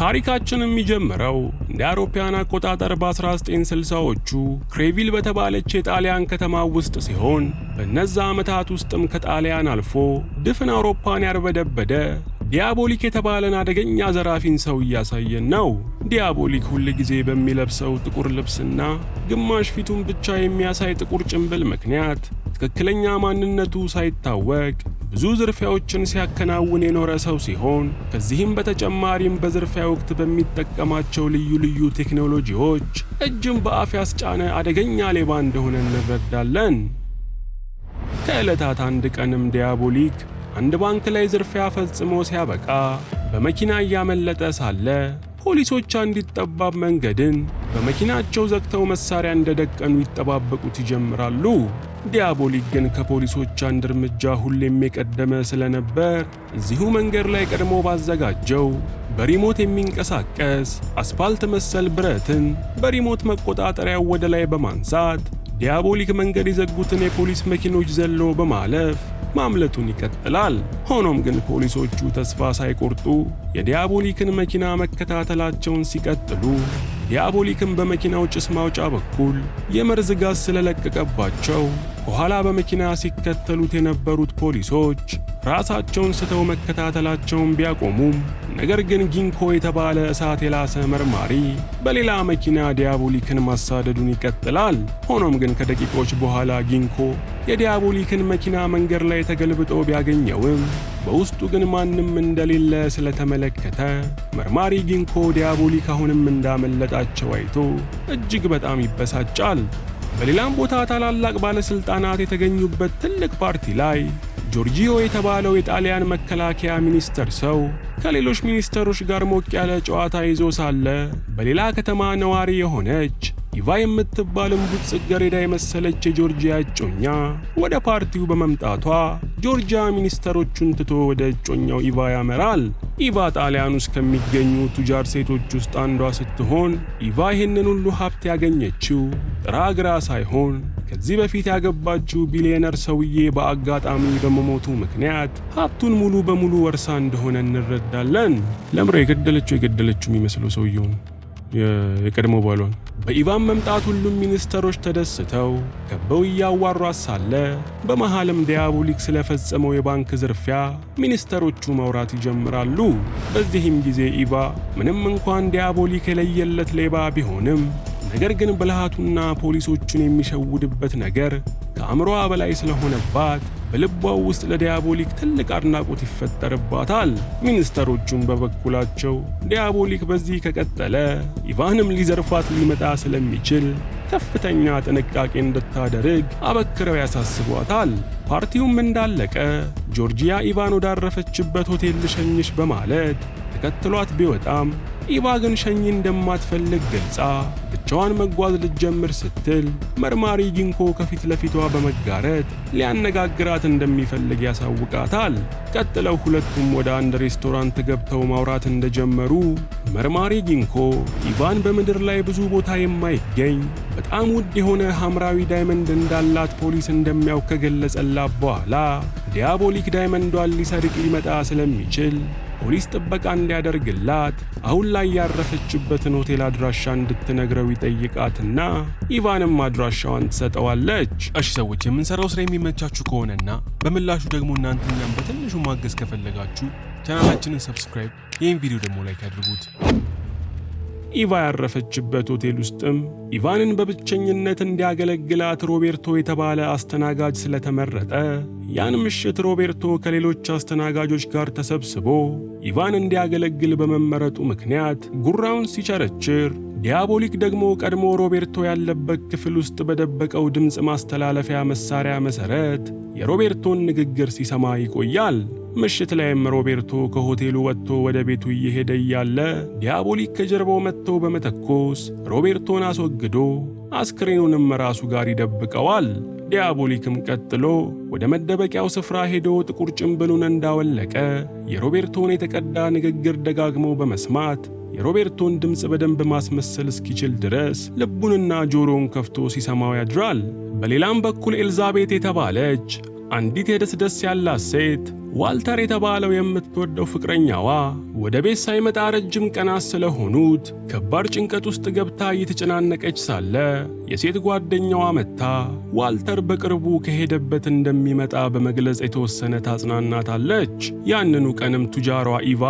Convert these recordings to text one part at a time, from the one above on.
ታሪካችን የሚጀምረው እንደ አውሮፓውያን አቆጣጠር በ1960ዎቹ ክሬቪል በተባለች የጣሊያን ከተማ ውስጥ ሲሆን በእነዛ ዓመታት ውስጥም ከጣሊያን አልፎ ድፍን አውሮፓን ያርበደበደ ዲያቦሊክ የተባለን አደገኛ ዘራፊን ሰው እያሳየን ነው። ዲያቦሊክ ሁል ጊዜ በሚለብሰው ጥቁር ልብስና ግማሽ ፊቱን ብቻ የሚያሳይ ጥቁር ጭንብል ምክንያት ትክክለኛ ማንነቱ ሳይታወቅ ብዙ ዝርፊያዎችን ሲያከናውን የኖረ ሰው ሲሆን ከዚህም በተጨማሪም በዝርፊያ ወቅት በሚጠቀማቸው ልዩ ልዩ ቴክኖሎጂዎች እጅን በአፍ ያስጫነ አደገኛ ሌባ እንደሆነ እንረዳለን። ከዕለታት አንድ ቀንም ዲያቦሊክ አንድ ባንክ ላይ ዝርፊያ ፈጽሞ ሲያበቃ በመኪና እያመለጠ ሳለ ፖሊሶች አንዲት ጠባብ መንገድን በመኪናቸው ዘግተው መሳሪያ እንደደቀኑ ይጠባበቁት ይጀምራሉ። ዲያቦሊክ ግን ከፖሊሶች አንድ እርምጃ ሁሌም የቀደመ ስለነበር እዚሁ መንገድ ላይ ቀድሞ ባዘጋጀው በሪሞት የሚንቀሳቀስ አስፋልት መሰል ብረትን በሪሞት መቆጣጠሪያው ወደ ላይ በማንሳት ዲያቦሊክ መንገድ የዘጉትን የፖሊስ መኪኖች ዘሎ በማለፍ ማምለጡን ይቀጥላል። ሆኖም ግን ፖሊሶቹ ተስፋ ሳይቆርጡ የዲያቦሊክን መኪና መከታተላቸውን ሲቀጥሉ ዲያቦሊክን በመኪናው ጭስ ማውጫ በኩል የመርዝ ጋዝ ስለለቀቀባቸው ከኋላ በመኪና ሲከተሉት የነበሩት ፖሊሶች ራሳቸውን ስተው መከታተላቸውን ቢያቆሙም ነገር ግን ጊንኮ የተባለ እሳት የላሰ መርማሪ በሌላ መኪና ዲያቦሊክን ማሳደዱን ይቀጥላል። ሆኖም ግን ከደቂቆች በኋላ ጊንኮ የዲያቦሊክን መኪና መንገድ ላይ ተገልብጦ ቢያገኘውም በውስጡ ግን ማንም እንደሌለ ስለተመለከተ መርማሪ ጊንኮ ዲያቦሊክ አሁንም እንዳመለጣቸው አይቶ እጅግ በጣም ይበሳጫል። በሌላም ቦታ ታላላቅ ባለስልጣናት የተገኙበት ትልቅ ፓርቲ ላይ ጆርጂዮ የተባለው የጣሊያን መከላከያ ሚኒስተር ሰው ከሌሎች ሚኒስተሮች ጋር ሞቅ ያለ ጨዋታ ይዞ ሳለ በሌላ ከተማ ነዋሪ የሆነች ኢቫ የምትባል እምቡጥ ጽጌረዳ የመሰለች የጆርጂያ እጮኛ ወደ ፓርቲው በመምጣቷ ጆርጂያ ሚኒስተሮቹን ትቶ ወደ እጮኛው ኢቫ ያመራል። ኢቫ ጣሊያን ውስጥ ከሚገኙ ቱጃር ሴቶች ውስጥ አንዷ ስትሆን ኢቫ ይህንን ሁሉ ሀብት ያገኘችው ጥራ ግራ ሳይሆን ከዚህ በፊት ያገባችው ቢሊዮነር ሰውዬ በአጋጣሚ በመሞቱ ምክንያት ሀብቱን ሙሉ በሙሉ ወርሳ እንደሆነ እንረዳለን። ለምሮ የገደለችው የሚመስለው ሰውየውን የቀድሞ ባሏን። በኢቫን መምጣት ሁሉም ሚኒስተሮች ተደስተው ከበው እያዋሯት ሳለ በመሃልም ዲያቦሊክ ስለፈጸመው የባንክ ዝርፊያ ሚኒስተሮቹ ማውራት ይጀምራሉ። በዚህም ጊዜ ኢቫ ምንም እንኳን ዲያቦሊክ የለየለት ሌባ ቢሆንም ነገር ግን ብልሃቱና ፖሊሶቹን የሚሸውድበት ነገር ከአእምሮዋ በላይ ስለሆነባት በልቧ ውስጥ ለዲያቦሊክ ትልቅ አድናቆት ይፈጠርባታል። ሚኒስተሮቹም በበኩላቸው ዲያቦሊክ በዚህ ከቀጠለ ኢቫንም ሊዘርፋት ሊመጣ ስለሚችል ከፍተኛ ጥንቃቄ እንድታደርግ አበክረው ያሳስቧታል። ፓርቲውም እንዳለቀ ጆርጂያ ኢቫን ወዳረፈችበት ሆቴል ልሸኝሽ በማለት ተከትሏት ቢወጣም ኢቫ ግን ሸኝ እንደማትፈልግ ገልጻ ብቻዋን መጓዝ ልትጀምር ስትል መርማሪ ጊንኮ ከፊት ለፊቷ በመጋረት ሊያነጋግራት እንደሚፈልግ ያሳውቃታል። ቀጥለው ሁለቱም ወደ አንድ ሬስቶራንት ገብተው ማውራት እንደጀመሩ መርማሪ ጊንኮ ኢቫን በምድር ላይ ብዙ ቦታ የማይገኝ በጣም ውድ የሆነ ሐምራዊ ዳይመንድ እንዳላት ፖሊስ እንደሚያውቅ ከገለጸላት በኋላ ዲያቦሊክ ዳይመንዷን ሊሰርቅ ሊመጣ ስለሚችል ፖሊስ ጥበቃ እንዲያደርግላት አሁን ላይ ያረፈችበትን ሆቴል አድራሻ እንድትነግረው ይጠይቃትና ኢቫንም አድራሻዋን ትሰጠዋለች። እሺ ሰዎች፣ የምንሰራው ስራ የሚመቻችሁ ከሆነና በምላሹ ደግሞ እናንተኛም በትንሹ ማገዝ ከፈለጋችሁ ቻናላችንን ሰብስክራይብ፣ ይህን ቪዲዮ ደግሞ ላይክ አድርጉት። ኢቫ ያረፈችበት ሆቴል ውስጥም ኢቫንን በብቸኝነት እንዲያገለግላት ሮቤርቶ የተባለ አስተናጋጅ ስለተመረጠ ያን ምሽት ሮቤርቶ ከሌሎች አስተናጋጆች ጋር ተሰብስቦ ኢቫን እንዲያገለግል በመመረጡ ምክንያት ጉራውን ሲቸረችር ዲያቦሊክ ደግሞ ቀድሞ ሮቤርቶ ያለበት ክፍል ውስጥ በደበቀው ድምፅ ማስተላለፊያ መሳሪያ መሰረት የሮቤርቶን ንግግር ሲሰማ ይቆያል። ምሽት ላይም ሮቤርቶ ከሆቴሉ ወጥቶ ወደ ቤቱ እየሄደ እያለ ዲያቦሊክ ከጀርባው መጥቶ በመተኮስ ሮቤርቶን አስወግዶ አስክሬኑንም ራሱ ጋር ይደብቀዋል። ዲያቦሊክም ቀጥሎ ወደ መደበቂያው ስፍራ ሄዶ ጥቁር ጭንብሉን እንዳወለቀ የሮቤርቶን የተቀዳ ንግግር ደጋግሞ በመስማት የሮቤርቶን ድምፅ በደንብ ማስመሰል እስኪችል ድረስ ልቡንና ጆሮውን ከፍቶ ሲሰማው ያድራል። በሌላም በኩል ኤልዛቤት የተባለች አንዲት የደስደስ ያላት ሴት ዋልተር የተባለው የምትወደው ፍቅረኛዋ ወደ ቤት ሳይመጣ ረጅም ቀናት ስለሆኑት ከባድ ጭንቀት ውስጥ ገብታ እየተጨናነቀች ሳለ የሴት ጓደኛዋ መጥታ ዋልተር በቅርቡ ከሄደበት እንደሚመጣ በመግለጽ የተወሰነ ታጽናናታለች። ያንኑ ቀንም ቱጃሯ ኢቫ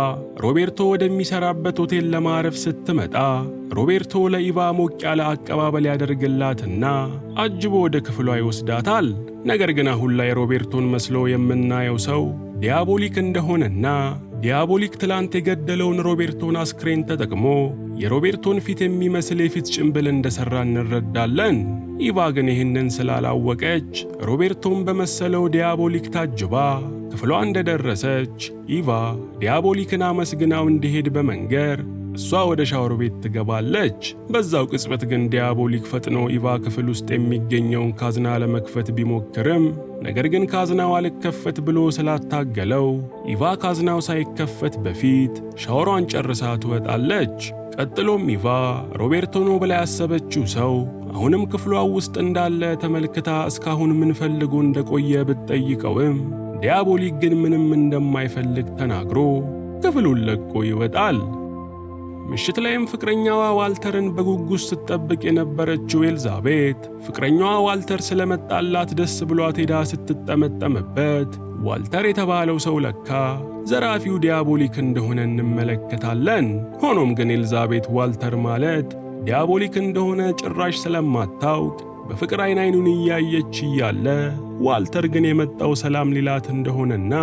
ሮቤርቶ ወደሚሰራበት ሆቴል ለማረፍ ስትመጣ ሮቤርቶ ለኢቫ ሞቅ ያለ አቀባበል ያደርግላትና አጅቦ ወደ ክፍሏ ይወስዳታል። ነገር ግን አሁን ላይ ሮቤርቶን መስሎ የምናየው ሰው ዲያቦሊክ እንደሆነና ዲያቦሊክ ትላንት የገደለውን ሮቤርቶን አስክሬን ተጠቅሞ የሮቤርቶን ፊት የሚመስል የፊት ጭንብል እንደሰራ እንረዳለን። ኢቫ ግን ይህንን ስላላወቀች ሮቤርቶን በመሰለው ዲያቦሊክ ታጅባ ክፍሏ እንደደረሰች ኢቫ ዲያቦሊክን አመስግናው እንዲሄድ በመንገር እሷ ወደ ሻወር ቤት ትገባለች። በዛው ቅጽበት ግን ዲያቦሊክ ፈጥኖ ኢቫ ክፍል ውስጥ የሚገኘውን ካዝና ለመክፈት ቢሞክርም ነገር ግን ካዝናው አልከፈት ብሎ ስላታገለው ኢቫ ካዝናው ሳይከፈት በፊት ሻወሯን ጨርሳ ትወጣለች። ቀጥሎም ኢቫ ሮቤርቶ ነው ብላ ያሰበችው ሰው አሁንም ክፍሏ ውስጥ እንዳለ ተመልክታ እስካሁን ምን ፈልጎ እንደቆየ ብትጠይቀውም ዲያቦሊክ ግን ምንም እንደማይፈልግ ተናግሮ ክፍሉን ለቆ ይወጣል። ምሽት ላይም ፍቅረኛዋ ዋልተርን በጉጉት ስትጠብቅ የነበረችው ኤልዛቤት ፍቅረኛዋ ዋልተር ስለመጣላት ደስ ብሏት ሄዳ ስትጠመጠምበት ዋልተር የተባለው ሰው ለካ ዘራፊው ዲያቦሊክ እንደሆነ እንመለከታለን። ሆኖም ግን ኤልዛቤት ዋልተር ማለት ዲያቦሊክ እንደሆነ ጭራሽ ስለማታውቅ በፍቅር አይኑን እያየች እያለ ዋልተር ግን የመጣው ሰላም ሊላት እንደሆነና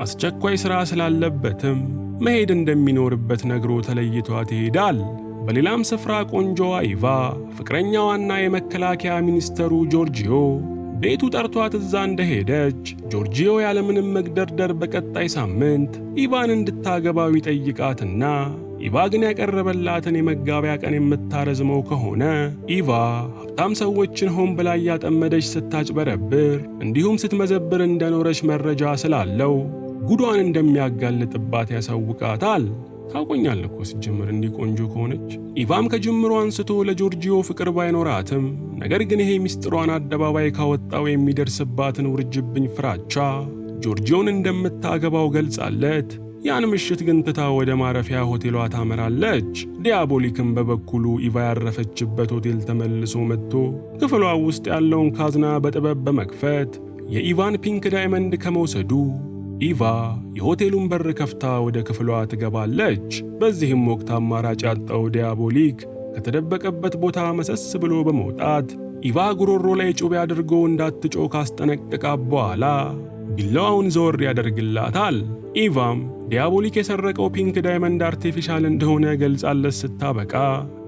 አስቸኳይ ሥራ ስላለበትም መሄድ እንደሚኖርበት ነግሮ ተለይቷት ይሄዳል። በሌላም ስፍራ ቆንጆዋ ኢቫ ፍቅረኛዋና የመከላከያ ሚኒስተሩ ጆርጂዮ ቤቱ ጠርቷት እዛ እንደሄደች ጆርጂዮ ያለምንም መግደርደር በቀጣይ ሳምንት ኢቫን እንድታገባው ይጠይቃትና ኢቫ ግን ያቀረበላትን የመጋቢያ ቀን የምታረዝመው ከሆነ ኢቫ ሀብታም ሰዎችን ሆን ብላ እያጠመደች ስታጭበረብር እንዲሁም ስትመዘብር እንደኖረች መረጃ ስላለው ጉዷን እንደሚያጋልጥባት ያሳውቃታል። ታውቆኛለህ እኮ ሲጀምር እንዲህ ቆንጆ ከሆነች። ኢቫም ከጅምሮ አንስቶ ለጆርጂዮ ፍቅር ባይኖራትም ነገር ግን ይሄ ሚስጥሯን አደባባይ ካወጣው የሚደርስባትን ውርጅብኝ ፍራቻ ጆርጂዮን እንደምታገባው ገልጻለት ያን ምሽት ግን ትታ ወደ ማረፊያ ሆቴሏ ታመራለች። ዲያቦሊክም በበኩሉ ኢቫ ያረፈችበት ሆቴል ተመልሶ መጥቶ ክፍሏ ውስጥ ያለውን ካዝና በጥበብ በመክፈት የኢቫን ፒንክ ዳይመንድ ከመውሰዱ ኢቫ የሆቴሉን በር ከፍታ ወደ ክፍሏ ትገባለች። በዚህም ወቅት አማራጭ ያጣው ዲያቦሊክ ከተደበቀበት ቦታ መሰስ ብሎ በመውጣት ኢቫ ጉሮሮ ላይ ጩቤ አድርጎ እንዳትጮህ ካስጠነቀቃት በኋላ ቢላዋውን ዘወር ያደርግላታል። ኢቫም ዲያቦሊክ የሰረቀው ፒንክ ዳይመንድ አርቲፊሻል እንደሆነ ገልጻለት ስታበቃ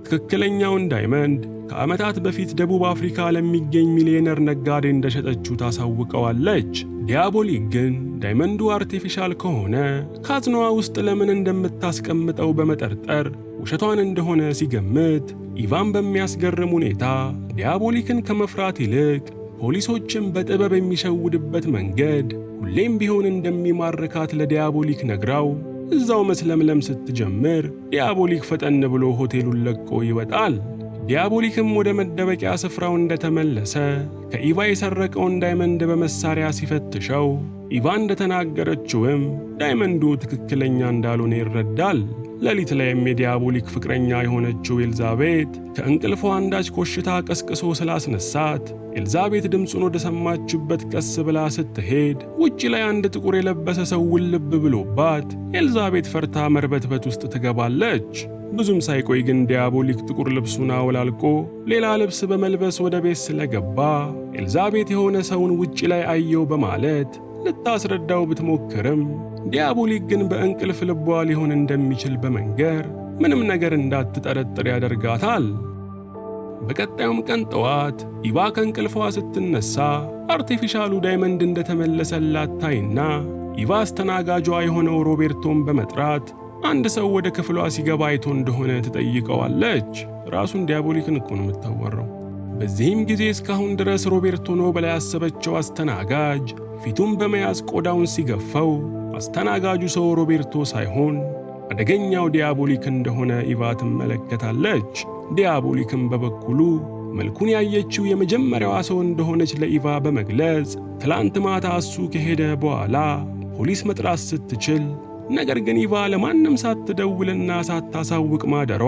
ትክክለኛውን ዳይመንድ ከዓመታት በፊት ደቡብ አፍሪካ ለሚገኝ ሚሊዮነር ነጋዴ እንደሸጠችው ታሳውቀዋለች። ዲያቦሊክ ግን ዳይመንዱ አርቲፊሻል ከሆነ ካዝናዋ ውስጥ ለምን እንደምታስቀምጠው በመጠርጠር ውሸቷን እንደሆነ ሲገምት ኢቫን በሚያስገርም ሁኔታ ዲያቦሊክን ከመፍራት ይልቅ ፖሊሶችን በጥበብ የሚሸውድበት መንገድ ሁሌም ቢሆን እንደሚማርካት ለዲያቦሊክ ነግራው እዛው መስለምለም ስትጀምር ዲያቦሊክ ፈጠን ብሎ ሆቴሉን ለቆ ይወጣል። ዲያቦሊክም ወደ መደበቂያ ስፍራው እንደተመለሰ ከኢቫ የሰረቀውን ዳይመንድ በመሳሪያ ሲፈትሸው ኢቫ እንደተናገረችውም ዳይመንዱ ትክክለኛ እንዳልሆነ ይረዳል። ሌሊት ላይም የዲያቦሊክ ፍቅረኛ የሆነችው ኤልዛቤት ከእንቅልፏ አንዳች ኮሽታ ቀስቅሶ ስላስነሳት ኤልዛቤት ድምፁን ወደ ሰማችበት ቀስ ብላ ስትሄድ ውጪ ላይ አንድ ጥቁር የለበሰ ሰው ውልብ ብሎባት ኤልዛቤት ፈርታ መርበትበት ውስጥ ትገባለች። ብዙም ሳይቆይ ግን ዲያቦሊክ ጥቁር ልብሱን አወላልቆ ሌላ ልብስ በመልበስ ወደ ቤት ስለገባ ኤልዛቤት የሆነ ሰውን ውጪ ላይ አየው በማለት ልታስረዳው ብትሞክርም ዲያቦሊክ ግን በእንቅልፍ ልቧ ሊሆን እንደሚችል በመንገር ምንም ነገር እንዳትጠረጥር ያደርጋታል። በቀጣዩም ቀን ጠዋት ኢቫ ከእንቅልፏ ስትነሳ አርቲፊሻሉ ዳይመንድ እንደተመለሰላት ታይና ኢቫ አስተናጋጇ የሆነው ሮቤርቶን በመጥራት አንድ ሰው ወደ ክፍሏ ሲገባ አይቶ እንደሆነ ትጠይቀዋለች። ራሱን ዲያቦሊክን እኮ ነው የምታወራው። በዚህም ጊዜ እስካሁን ድረስ ሮቤርቶ ነው ብላ ያሰበችው አስተናጋጅ ፊቱን በመያዝ ቆዳውን ሲገፋው አስተናጋጁ ሰው ሮቤርቶ ሳይሆን አደገኛው ዲያቦሊክ እንደሆነ ኢቫ ትመለከታለች። ዲያቦሊክም በበኩሉ መልኩን ያየችው የመጀመሪያዋ ሰው እንደሆነች ለኢቫ በመግለጽ ትላንት ማታ እሱ ከሄደ በኋላ ፖሊስ መጥራት ስትችል፣ ነገር ግን ኢቫ ለማንም ሳትደውልና ሳታሳውቅ ማደሯ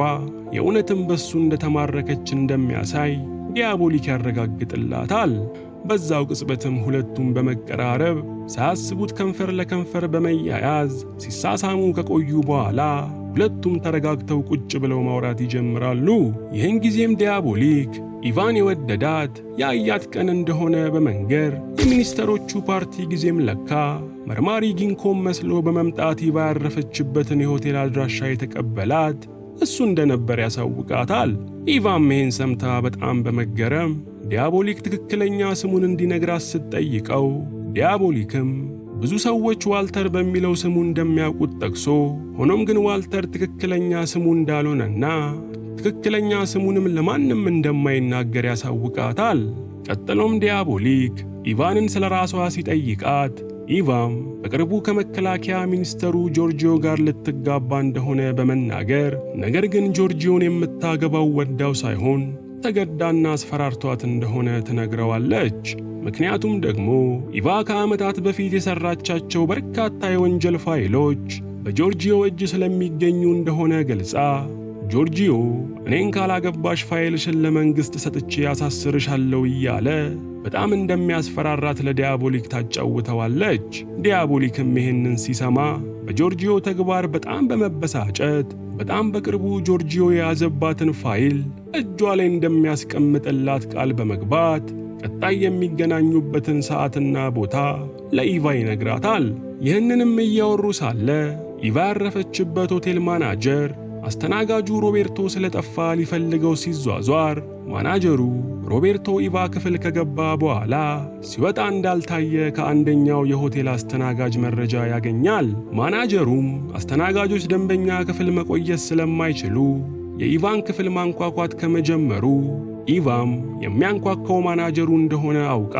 የእውነትም በሱ እንደተማረከች እንደሚያሳይ ዲያቦሊክ ያረጋግጥላታል። በዛው ቅጽበትም ሁለቱም በመቀራረብ ሳያስቡት ከንፈር ለከንፈር በመያያዝ ሲሳሳሙ ከቆዩ በኋላ ሁለቱም ተረጋግተው ቁጭ ብለው ማውራት ይጀምራሉ። ይህን ጊዜም ዲያቦሊክ ኢቫን የወደዳት ያያት ቀን እንደሆነ በመንገር የሚኒስተሮቹ ፓርቲ ጊዜም ለካ መርማሪ ጊንኮም መስሎ በመምጣት ኢቫ ያረፈችበትን የሆቴል አድራሻ የተቀበላት እሱ እንደነበር ያሳውቃታል። ኢቫም ይህን ሰምታ በጣም በመገረም ዲያቦሊክ ትክክለኛ ስሙን እንዲነግራት ስትጠይቀው፣ ዲያቦሊክም ብዙ ሰዎች ዋልተር በሚለው ስሙ እንደሚያውቁት ጠቅሶ ሆኖም ግን ዋልተር ትክክለኛ ስሙ እንዳልሆነና ትክክለኛ ስሙንም ለማንም እንደማይናገር ያሳውቃታል። ቀጥሎም ዲያቦሊክ ኢቫንን ስለ ራሷ ሲጠይቃት ኢቫም በቅርቡ ከመከላከያ ሚኒስተሩ ጆርጂዮ ጋር ልትጋባ እንደሆነ በመናገር ነገር ግን ጆርጂዮን የምታገባው ወዳው ሳይሆን ተገዳና አስፈራርቷት እንደሆነ ትነግረዋለች። ምክንያቱም ደግሞ ኢቫ ከዓመታት በፊት የሰራቻቸው በርካታ የወንጀል ፋይሎች በጆርጂዮ እጅ ስለሚገኙ እንደሆነ ገልጻ ጆርጂዮ እኔን ካላገባሽ ፋይልሽን ለመንግሥት ሰጥቼ ያሳስርሻለሁ እያለ በጣም እንደሚያስፈራራት ለዲያቦሊክ ታጫውተዋለች። ዲያቦሊክም ይህንን ሲሰማ በጆርጂዮ ተግባር በጣም በመበሳጨት በጣም በቅርቡ ጆርጂዮ የያዘባትን ፋይል እጇ ላይ እንደሚያስቀምጥላት ቃል በመግባት ቀጣይ የሚገናኙበትን ሰዓትና ቦታ ለኢቫ ይነግራታል። ይህንንም እያወሩ ሳለ ኢቫ ያረፈችበት ሆቴል ማናጀር አስተናጋጁ ሮቤርቶ ስለጠፋ ሊፈልገው ሲዟዟር ማናጀሩ ሮቤርቶ ኢቫ ክፍል ከገባ በኋላ ሲወጣ እንዳልታየ ከአንደኛው የሆቴል አስተናጋጅ መረጃ ያገኛል። ማናጀሩም አስተናጋጆች ደንበኛ ክፍል መቆየት ስለማይችሉ የኢቫን ክፍል ማንኳኳት ከመጀመሩ ኢቫም የሚያንኳኳው ማናጀሩ እንደሆነ አውቃ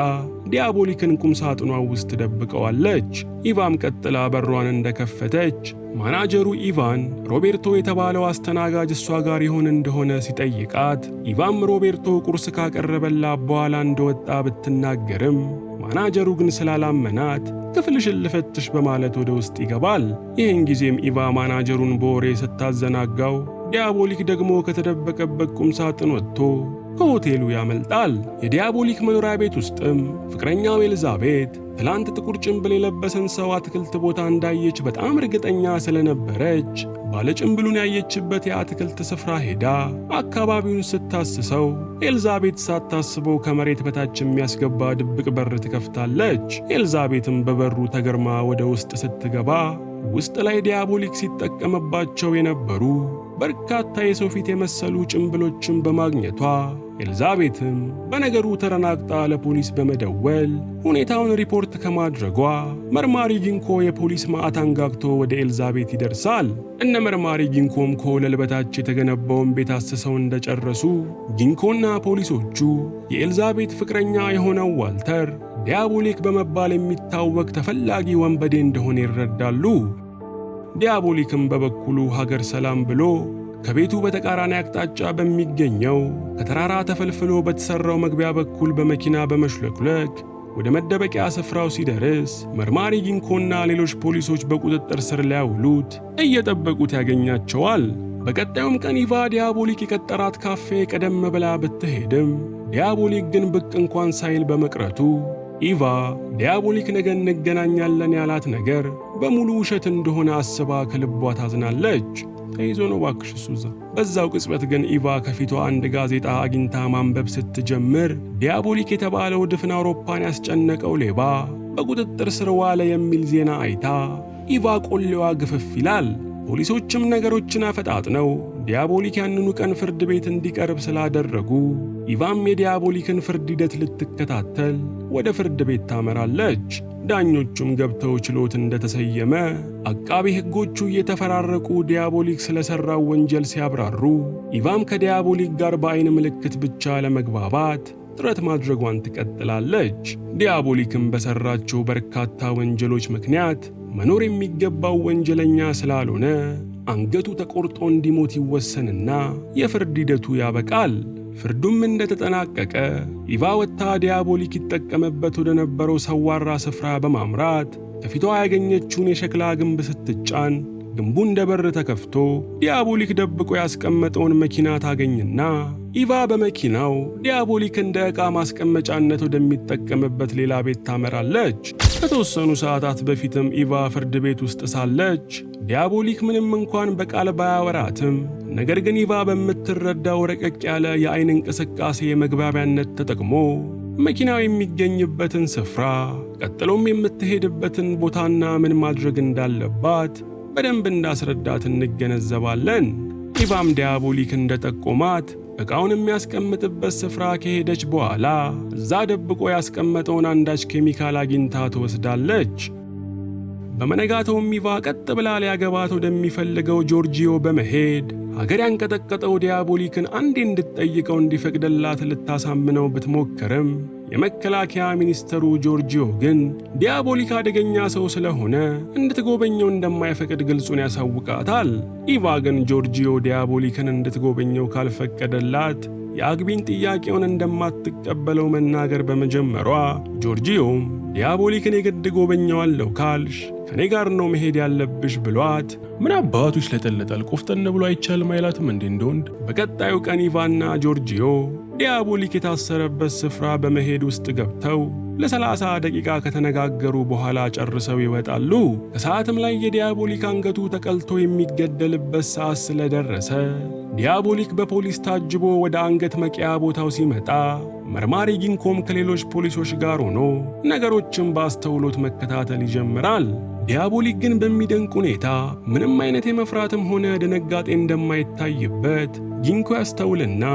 ዲያቦሊክን ቁም ሳጥኗ ውስጥ ደብቀዋለች። ኢቫም ቀጥላ በሯን እንደከፈተች ማናጀሩ ኢቫን ሮቤርቶ የተባለው አስተናጋጅ እሷ ጋር ይሆን እንደሆነ ሲጠይቃት ኢቫም ሮቤርቶ ቁርስ ካቀረበላት በኋላ እንደወጣ ብትናገርም ማናጀሩ ግን ስላላመናት ክፍልሽን ልፈትሽ በማለት ወደ ውስጥ ይገባል። ይህን ጊዜም ኢቫ ማናጀሩን በወሬ ስታዘናጋው ዲያቦሊክ ደግሞ ከተደበቀበት ቁም ሳጥን ወጥቶ ከሆቴሉ ያመልጣል። የዲያቦሊክ መኖሪያ ቤት ውስጥም ፍቅረኛው ኤልዛቤት ትላንት ጥቁር ጭንብል የለበሰን ሰው አትክልት ቦታ እንዳየች በጣም እርግጠኛ ስለነበረች ባለጭንብሉን ያየችበት የአትክልት ስፍራ ሄዳ አካባቢውን ስታስሰው ኤልዛቤት ሳታስበው ከመሬት በታች የሚያስገባ ድብቅ በር ትከፍታለች። ኤልዛቤትም በበሩ ተገርማ ወደ ውስጥ ስትገባ ውስጥ ላይ ዲያቦሊክ ሲጠቀምባቸው የነበሩ በርካታ የሰው ፊት የመሰሉ ጭንብሎችን በማግኘቷ ኤልዛቤትም በነገሩ ተረናግጣ ለፖሊስ በመደወል ሁኔታውን ሪፖርት ከማድረጓ መርማሪ ጊንኮ የፖሊስ ማዕት አንጋግቶ ወደ ኤልዛቤት ይደርሳል። እነ መርማሪ ጊንኮም ከወለል በታች የተገነባውን ቤት አስሰው እንደጨረሱ ጊንኮና ፖሊሶቹ የኤልዛቤት ፍቅረኛ የሆነው ዋልተር ዲያቦሊክ በመባል የሚታወቅ ተፈላጊ ወንበዴ እንደሆነ ይረዳሉ። ዲያቦሊክም በበኩሉ ሀገር ሰላም ብሎ ከቤቱ በተቃራኒ አቅጣጫ በሚገኘው ከተራራ ተፈልፍሎ በተሰራው መግቢያ በኩል በመኪና በመሽለክለክ ወደ መደበቂያ ስፍራው ሲደርስ መርማሪ ጊንኮና ሌሎች ፖሊሶች በቁጥጥር ስር ሊያውሉት እየጠበቁት ያገኛቸዋል። በቀጣዩም ቀን ኢቫ ዲያቦሊክ የቀጠራት ካፌ ቀደም ብላ ብትሄድም ዲያቦሊክ ግን ብቅ እንኳን ሳይል በመቅረቱ ኢቫ ዲያቦሊክ ነገ እንገናኛለን ያላት ነገር በሙሉ ውሸት እንደሆነ አስባ ከልቧ ታዝናለች። ተይዞ ነው ባክሽ ሱዛ። በዛው ቅጽበት ግን ኢቫ ከፊቷ አንድ ጋዜጣ አግኝታ ማንበብ ስትጀምር ዲያቦሊክ የተባለው ድፍን አውሮፓን ያስጨነቀው ሌባ በቁጥጥር ስር ዋለ የሚል ዜና አይታ ኢቫ ቆሌዋ ግፍፍ ይላል። ፖሊሶችም ነገሮችን አፈጣጥነው ዲያቦሊክ ያንኑ ቀን ፍርድ ቤት እንዲቀርብ ስላደረጉ ኢቫም የዲያቦሊክን ፍርድ ሂደት ልትከታተል ወደ ፍርድ ቤት ታመራለች። ዳኞቹም ገብተው ችሎት እንደተሰየመ አቃቤ ሕጎቹ እየተፈራረቁ ዲያቦሊክ ስለሰራው ወንጀል ሲያብራሩ ኢቫም ከዲያቦሊክ ጋር በአይን ምልክት ብቻ ለመግባባት ጥረት ማድረጓን ትቀጥላለች። ዲያቦሊክም በሰራቸው በርካታ ወንጀሎች ምክንያት መኖር የሚገባው ወንጀለኛ ስላልሆነ አንገቱ ተቆርጦ እንዲሞት ይወሰንና የፍርድ ሂደቱ ያበቃል። ፍርዱም እንደተጠናቀቀ ኢቫ ወጥታ ዲያቦሊክ ይጠቀምበት ወደ ነበረው ሰዋራ ስፍራ በማምራት ከፊቷ ያገኘችውን የሸክላ ግንብ ስትጫን ግንቡ እንደ በር ተከፍቶ ዲያቦሊክ ደብቆ ያስቀመጠውን መኪና ታገኝና ኢቫ በመኪናው ዲያቦሊክ እንደ ዕቃ ማስቀመጫነት ወደሚጠቀምበት ሌላ ቤት ታመራለች። ከተወሰኑ ሰዓታት በፊትም ኢቫ ፍርድ ቤት ውስጥ ሳለች ዲያቦሊክ ምንም እንኳን በቃል ባያወራትም ነገር ግን ኢቫ በምትረዳው ረቀቅ ያለ የአይን እንቅስቃሴ የመግባቢያነት ተጠቅሞ መኪናው የሚገኝበትን ስፍራ ቀጥሎም የምትሄድበትን ቦታና ምን ማድረግ እንዳለባት በደንብ እንዳስረዳት እንገነዘባለን። ኢቫም ዲያቦሊክ እንደጠቆማት ዕቃውን የሚያስቀምጥበት ስፍራ ከሄደች በኋላ እዛ ደብቆ ያስቀመጠውን አንዳች ኬሚካል አግኝታ ትወስዳለች። በመነጋታውም ኢቫ ቀጥ ብላ ሊያገባት ወደሚፈልገው ጆርጂዮ በመሄድ ሀገር ያንቀጠቀጠው ዲያቦሊክን አንዴ እንድትጠይቀው እንዲፈቅድላት ልታሳምነው ብትሞክርም የመከላከያ ሚኒስተሩ ጆርጂዮ ግን ዲያቦሊክ አደገኛ ሰው ስለሆነ እንድትጎበኘው እንደማይፈቅድ ግልጹን ያሳውቃታል። ኢቫ ግን ጆርጂዮ ዲያቦሊክን እንድትጎበኘው ካልፈቀደላት የአግቢን ጥያቄውን እንደማትቀበለው መናገር በመጀመሯ ጆርጂዮም ዲያቦሊክን የግድ ጎበኘዋለሁ ካልሽ ከኔ ጋር ነው መሄድ ያለብሽ ብሏት ምን አባቱ ይሽለጠለጣል ቆፍጠን ብሎ አይቻልም አይላትም እንዴ እንደወንድ። በቀጣዩ ቀን ኢቫና ጆርጂዮ ዲያቦሊክ የታሰረበት ስፍራ በመሄድ ውስጥ ገብተው ለ30 ደቂቃ ከተነጋገሩ በኋላ ጨርሰው ይወጣሉ። ከሰዓትም ላይ የዲያቦሊክ አንገቱ ተቀልቶ የሚገደልበት ሰዓት ስለደረሰ ዲያቦሊክ በፖሊስ ታጅቦ ወደ አንገት መቂያ ቦታው ሲመጣ መርማሪ ጊንኮም ከሌሎች ፖሊሶች ጋር ሆኖ ነገሮችን በአስተውሎት መከታተል ይጀምራል። ዲያቦሊክ ግን በሚደንቅ ሁኔታ ምንም አይነት የመፍራትም ሆነ ድንጋጤ እንደማይታይበት ጊንኮ ያስተውልና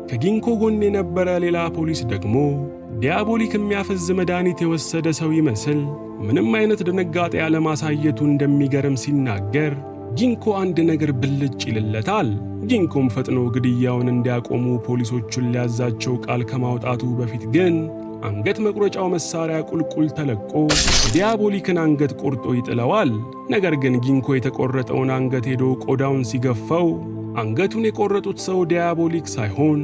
ከጊንኮ ጎን የነበረ ሌላ ፖሊስ ደግሞ ዲያቦሊክ የሚያፈዝ መድኃኒት የወሰደ ሰው ይመስል ምንም አይነት ድንጋጤ ያለማሳየቱ እንደሚገርም ሲናገር ጊንኮ አንድ ነገር ብልጭ ይልለታል። ጊንኮም ፈጥኖ ግድያውን እንዲያቆሙ ፖሊሶቹን ሊያዛቸው ቃል ከማውጣቱ በፊት ግን አንገት መቁረጫው መሳሪያ ቁልቁል ተለቆ ዲያቦሊክን አንገት ቆርጦ ይጥለዋል። ነገር ግን ጊንኮ የተቆረጠውን አንገት ሄዶ ቆዳውን ሲገፋው አንገቱን የቆረጡት ሰው ዲያቦሊክ ሳይሆን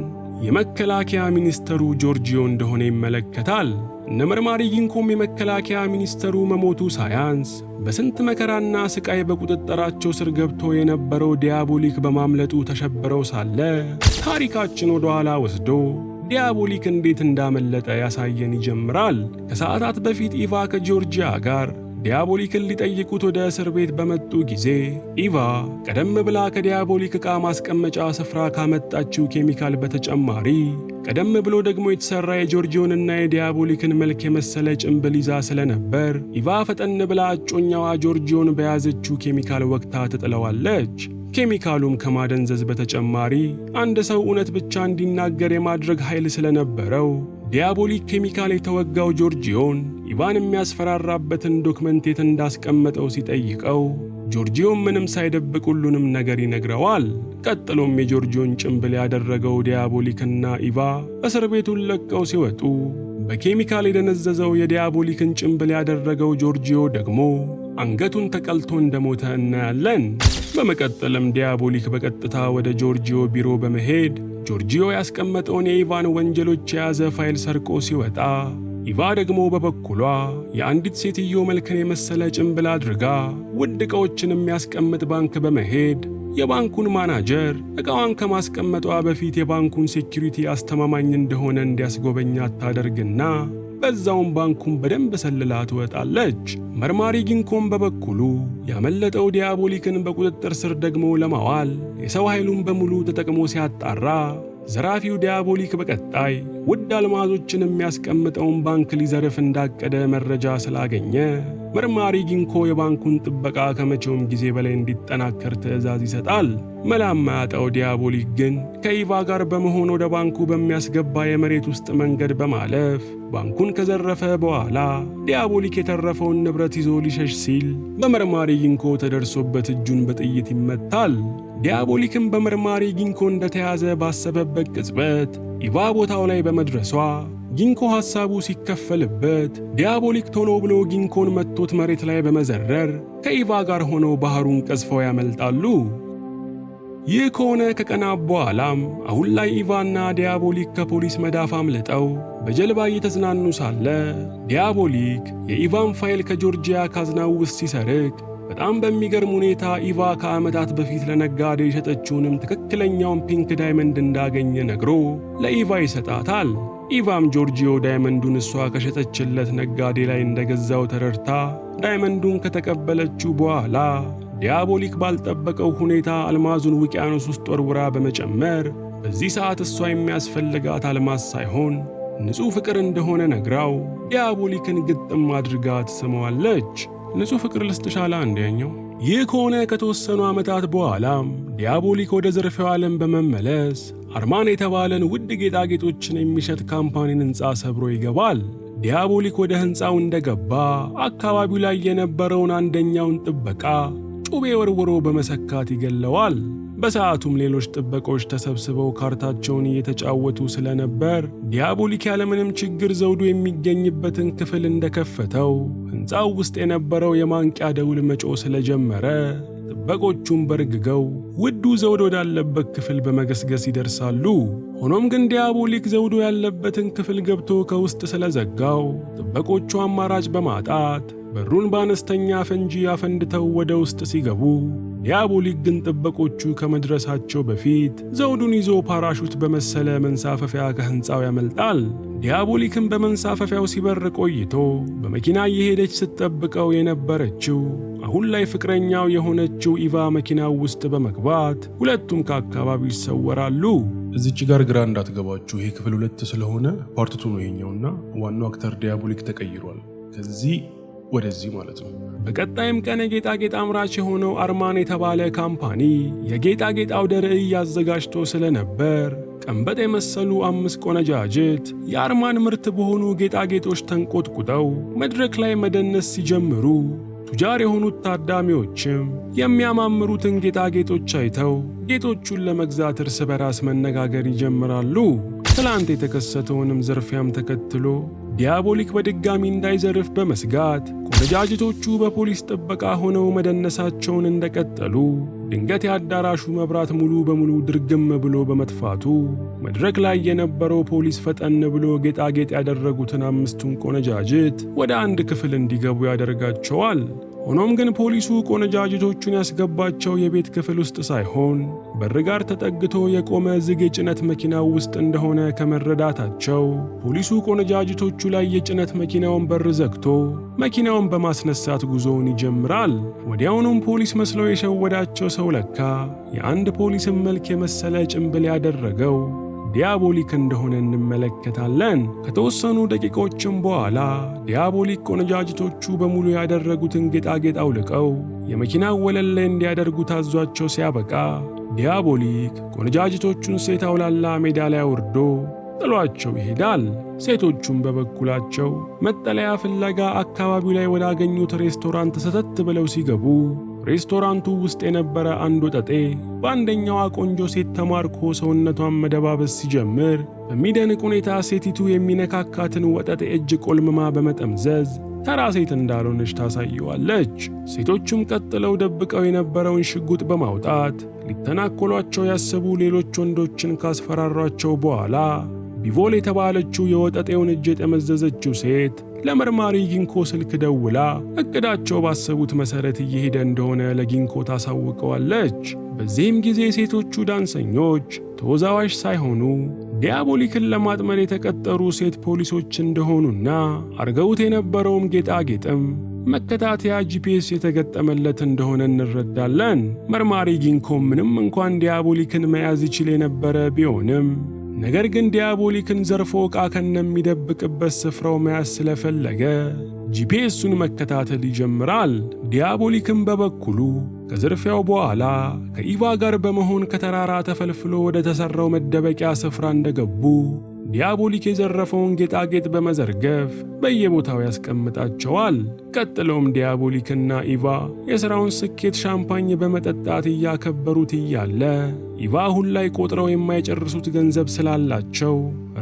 የመከላከያ ሚኒስተሩ ጆርጂዮ እንደሆነ ይመለከታል። እነ መርማሪ ጊንኮም የመከላከያ ሚኒስተሩ መሞቱ ሳያንስ በስንት መከራና ስቃይ በቁጥጥራቸው ስር ገብቶ የነበረው ዲያቦሊክ በማምለጡ ተሸብረው ሳለ ታሪካችን ወደ ኋላ ወስዶ ዲያቦሊክ እንዴት እንዳመለጠ ያሳየን ይጀምራል። ከሰዓታት በፊት ኢቫ ከጆርጂያ ጋር ዲያቦሊክን ሊጠይቁት ወደ እስር ቤት በመጡ ጊዜ ኢቫ ቀደም ብላ ከዲያቦሊክ ዕቃ ማስቀመጫ ስፍራ ካመጣችው ኬሚካል በተጨማሪ ቀደም ብሎ ደግሞ የተሰራ የጆርጂዮንና የዲያቦሊክን መልክ የመሰለ ጭንብል ይዛ ስለነበር ኢቫ ፈጠን ብላ እጮኛዋ ጆርጂዮን በያዘችው ኬሚካል ወቅታ ትጥለዋለች። ኬሚካሉም ከማደንዘዝ በተጨማሪ አንድ ሰው እውነት ብቻ እንዲናገር የማድረግ ኃይል ስለነበረው ዲያቦሊክ ኬሚካል የተወጋው ጆርጂዮን ኢቫን የሚያስፈራራበትን ዶክመንት የት እንዳስቀመጠው ሲጠይቀው ጆርጂዮን ምንም ሳይደብቅ ሁሉንም ነገር ይነግረዋል። ቀጥሎም የጆርጂዮን ጭንብል ያደረገው ዲያቦሊክና ኢቫ እስር ቤቱን ለቀው ሲወጡ በኬሚካል የደነዘዘው የዲያቦሊክን ጭንብል ያደረገው ጆርጂዮ ደግሞ አንገቱን ተቀልቶ እንደሞተ እናያለን። በመቀጠልም ዲያቦሊክ በቀጥታ ወደ ጆርጂዮ ቢሮ በመሄድ ጆርጂዮ ያስቀመጠውን የኢቫን ወንጀሎች የያዘ ፋይል ሰርቆ ሲወጣ ኢቫ ደግሞ በበኩሏ የአንዲት ሴትዮ መልክን የመሰለ ጭንብል አድርጋ ውድ ዕቃዎችን የሚያስቀምጥ ባንክ በመሄድ የባንኩን ማናጀር ዕቃዋን ከማስቀመጧ በፊት የባንኩን ሴኩሪቲ አስተማማኝ እንደሆነ እንዲያስጎበኛት ታደርግና በዛውም ባንኩን በደንብ ሰልላ ትወጣለች። መርማሪ ጊንኮም በበኩሉ ያመለጠው ዲያቦሊክን በቁጥጥር ስር ደግሞ ለማዋል የሰው ኃይሉን በሙሉ ተጠቅሞ ሲያጣራ ዘራፊው ዲያቦሊክ በቀጣይ ውድ አልማዞችን የሚያስቀምጠውን ባንክ ሊዘርፍ እንዳቀደ መረጃ ስላገኘ መርማሪ ጊንኮ የባንኩን ጥበቃ ከመቼውም ጊዜ በላይ እንዲጠናከር ትዕዛዝ ይሰጣል። መላም ማያጣው ዲያቦሊክ ግን ከኢቫ ጋር በመሆን ወደ ባንኩ በሚያስገባ የመሬት ውስጥ መንገድ በማለፍ ባንኩን ከዘረፈ በኋላ ዲያቦሊክ የተረፈውን ንብረት ይዞ ሊሸሽ ሲል በመርማሪ ጊንኮ ተደርሶበት እጁን በጥይት ይመታል። ዲያቦሊክም በመርማሪ ጊንኮ እንደተያዘ ባሰበበት ቅጽበት ኢቫ ቦታው ላይ በመድረሷ ጊንኮ ሐሳቡ ሲከፈልበት ዲያቦሊክ ቶሎ ብሎ ጊንኮን መቶት መሬት ላይ በመዘረር ከኢቫ ጋር ሆነው ባህሩን ቀዝፈው ያመልጣሉ። ይህ ከሆነ ከቀናት በኋላም አሁን ላይ ኢቫና ዲያቦሊክ ከፖሊስ መዳፍ አምልጠው በጀልባ እየተዝናኑ ሳለ ዲያቦሊክ የኢቫን ፋይል ከጆርጂያ ካዝናው ውስጥ ሲሰርቅ በጣም በሚገርም ሁኔታ ኢቫ ከዓመታት በፊት ለነጋዴ የሸጠችውንም ትክክለኛውን ፒንክ ዳይመንድ እንዳገኘ ነግሮ ለኢቫ ይሰጣታል። ኢቫም ጆርጂዮ ዳይመንዱን እሷ ከሸጠችለት ነጋዴ ላይ እንደገዛው ተረድታ ዳይመንዱን ከተቀበለችው በኋላ ዲያቦሊክ ባልጠበቀው ሁኔታ አልማዙን ውቅያኖስ ውስጥ ወርውራ በመጨመር በዚህ ሰዓት እሷ የሚያስፈልጋት አልማዝ ሳይሆን ንጹሕ ፍቅር እንደሆነ ነግራው ዲያቦሊክን ግጥም አድርጋ ትስመዋለች። ንጹሕ ፍቅር ልስጥሻላ እንዲያኛው። ይህ ከሆነ ከተወሰኑ ዓመታት በኋላም ዲያቦሊክ ወደ ዝርፊያው ዓለም በመመለስ አርማን የተባለን ውድ ጌጣጌጦችን የሚሸጥ ካምፓኒን ሕንፃ ሰብሮ ይገባል። ዲያቦሊክ ወደ ሕንፃው እንደገባ አካባቢው ላይ የነበረውን አንደኛውን ጥበቃ ጩቤ ወርውሮ በመሰካት ይገለዋል። በሰዓቱም ሌሎች ጥበቆች ተሰብስበው ካርታቸውን እየተጫወቱ ስለነበር ዲያቦሊክ ያለምንም ችግር ዘውዱ የሚገኝበትን ክፍል እንደከፈተው ሕንፃው ውስጥ የነበረው የማንቂያ ደውል መጮህ ስለጀመረ ጥበቆቹም በርግገው ውዱ ዘውዱ ወዳለበት ክፍል በመገስገስ ይደርሳሉ። ሆኖም ግን ዲያቦሊክ ዘውዱ ያለበትን ክፍል ገብቶ ከውስጥ ስለዘጋው ጥበቆቹ አማራጭ በማጣት በሩን በአነስተኛ ፈንጂ አፈንድተው ወደ ውስጥ ሲገቡ ዲያቦሊክ ግን ጥበቆቹ ከመድረሳቸው በፊት ዘውዱን ይዞ ፓራሹት በመሰለ መንሳፈፊያ ከሕንፃው ያመልጣል። ዲያቦሊክም በመንሳፈፊያው ሲበር ቆይቶ በመኪና እየሄደች ስትጠብቀው የነበረችው አሁን ላይ ፍቅረኛው የሆነችው ኢቫ መኪናው ውስጥ በመግባት ሁለቱም ከአካባቢው ይሰወራሉ። እዚች ጋር ግራ እንዳትገባችሁ፣ ይሄ ክፍል 2 ስለሆነ ፓርት 2 ነው ይሄኛውና ዋናው አክተር ዲያቦሊክ ተቀይሯል። ከዚህ ወደዚህ ማለት ነው። በቀጣይም ቀን የጌጣጌጥ አምራች የሆነው አርማን የተባለ ካምፓኒ የጌጣጌጥ አውደ ርዕይ አዘጋጅቶ ስለነበር ቀንበጥ የመሰሉ 5 ቆነጃጅት የአርማን ምርት በሆኑ ጌጣጌጦች ተንቆጥቁጠው መድረክ ላይ መደነስ ሲጀምሩ ቱጃር የሆኑት ታዳሚዎችም የሚያማምሩትን ጌጣጌጦች አይተው ጌጦቹን ለመግዛት እርስ በራስ መነጋገር ይጀምራሉ። ትላንት የተከሰተውንም ዝርፊያም ተከትሎ ዲያቦሊክ በድጋሚ እንዳይዘርፍ በመስጋት ቆነጃጅቶቹ በፖሊስ ጥበቃ ሆነው መደነሳቸውን እንደቀጠሉ ድንገት የአዳራሹ መብራት ሙሉ በሙሉ ድርግም ብሎ በመጥፋቱ መድረክ ላይ የነበረው ፖሊስ ፈጠን ብሎ ጌጣጌጥ ያደረጉትን 5ቱን ቆነጃጅት ወደ አንድ ክፍል እንዲገቡ ያደርጋቸዋል። ሆኖም ግን ፖሊሱ ቆነጃጅቶቹን ያስገባቸው የቤት ክፍል ውስጥ ሳይሆን በር ጋር ተጠግቶ የቆመ ዝግ የጭነት መኪናው ውስጥ እንደሆነ ከመረዳታቸው ፖሊሱ ቆነጃጅቶቹ ላይ የጭነት መኪናውን በር ዘግቶ መኪናውን በማስነሳት ጉዞውን ይጀምራል። ወዲያውኑም ፖሊስ መስለው የሸወዳቸው ሰው ለካ የአንድ ፖሊስን መልክ የመሰለ ጭንብል ያደረገው ዲያቦሊክ እንደሆነ እንመለከታለን። ከተወሰኑ ደቂቃዎችም በኋላ ዲያቦሊክ ቆነጃጅቶቹ በሙሉ ያደረጉትን ጌጣጌጥ አውልቀው የመኪናው ወለል ላይ እንዲያደርጉ ታዟቸው ሲያበቃ ዲያቦሊክ ቆነጃጅቶቹን ሴት አውላላ ሜዳ ላይ አውርዶ ጥሏቸው ይሄዳል። ሴቶቹም በበኩላቸው መጠለያ ፍለጋ አካባቢው ላይ ወዳገኙት ሬስቶራንት ሰተት ብለው ሲገቡ ሬስቶራንቱ ውስጥ የነበረ አንድ ወጠጤ በአንደኛዋ ቆንጆ ሴት ተማርኮ ሰውነቷን መደባበስ ሲጀምር በሚደንቅ ሁኔታ ሴቲቱ የሚነካካትን ወጠጤ እጅ ቆልምማ በመጠምዘዝ ተራ ሴት እንዳልሆነች ታሳየዋለች። ሴቶቹም ቀጥለው ደብቀው የነበረውን ሽጉጥ በማውጣት ሊተናኮሏቸው ያሰቡ ሌሎች ወንዶችን ካስፈራሯቸው በኋላ ቢቮል የተባለችው የወጠጤውን እጅ የጠመዘዘችው ሴት ለመርማሪ ጊንኮ ስልክ ደውላ እቅዳቸው ባሰቡት መሰረት እየሄደ እንደሆነ ለጊንኮ ታሳውቀዋለች። በዚህም ጊዜ ሴቶቹ ዳንሰኞች ተወዛዋዥ ሳይሆኑ ዲያቦሊክን ለማጥመድ የተቀጠሩ ሴት ፖሊሶች እንደሆኑና አርገውት የነበረውም ጌጣጌጥም መከታተያ ጂፒኤስ የተገጠመለት እንደሆነ እንረዳለን። መርማሪ ጊንኮም ምንም እንኳን ዲያቦሊክን መያዝ ይችል የነበረ ቢሆንም ነገር ግን ዲያቦሊክን ዘርፎ ዕቃ ከነሚደብቅበት ስፍራው መያዝ ስለፈለገ ጂፒኤሱን መከታተል ይጀምራል። ዲያቦሊክም በበኩሉ ከዝርፊያው በኋላ ከኢቫ ጋር በመሆን ከተራራ ተፈልፍሎ ወደ ተሰራው መደበቂያ ስፍራ እንደገቡ ዲያቦሊክ የዘረፈውን ጌጣጌጥ በመዘርገፍ በየቦታው ያስቀምጣቸዋል። ቀጥለውም ዲያቦሊክና ኢቫ የሥራውን ስኬት ሻምፓኝ በመጠጣት እያከበሩት እያለ ኢቫ አሁን ላይ ቆጥረው የማይጨርሱት ገንዘብ ስላላቸው